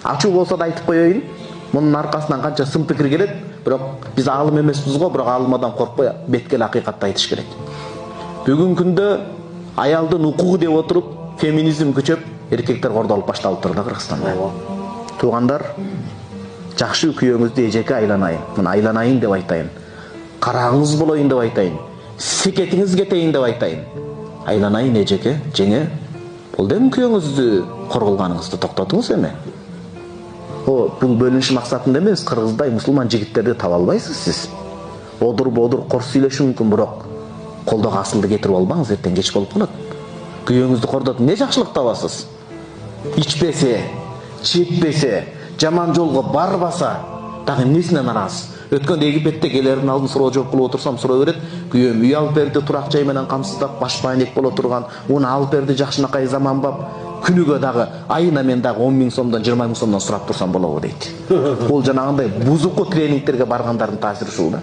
Ачуу болсо да айтып коеюн. Мунун аркасынан канча сын пикир келет, бирок биз алым эмеспиз го, бирок алымадан коркпой беткел акыйкатты айтыш керек. Бүгүнкү күндө аялдын укугу деп отуруп, феминизм күчөп, эркектер кордолуп башталып турду Кыргызстанда. Туугандар, жакшы күйөөңүздү эжеке айланайын. Мына айланайын деп айтайын. Карагыңыз болоюн деп айтайын. Секетиңиз кетейин деп айтайын. Айланайын эжеке, жеңе. Бул дем күйөөңүздү корголганыңызды токтотуңуз эми. Бул бөлүнүш максатында эмес, кыргыздай мусулман жигиттерди таба албайсыз сиз. Бодур кор сүйлөшү мүмкүн, бирок колдого асылды кетирип албаңыз, эртең кеч болуп калат. Күйөөңүздү кордотуп эмне жакшылык табасыз? Ичпесе, чекпесе, жаман жолго барбаса, дагы эмнесине наразы? Өткөн Египетте келердин алдын суроо жооп кылып отурсам суроо берет. Күйөөм үй алып берди, турак жай менен камсыздап, баш байнек боло турган, уну алып берди жакшынакай заманбап. Күнүгө дагы айына мен дагы 10 000 сомдон 20 000 сомдон сурап турсам болобу дейт. Бул жанагындай бузуку тренингтерге баргандардын таасири ушул да.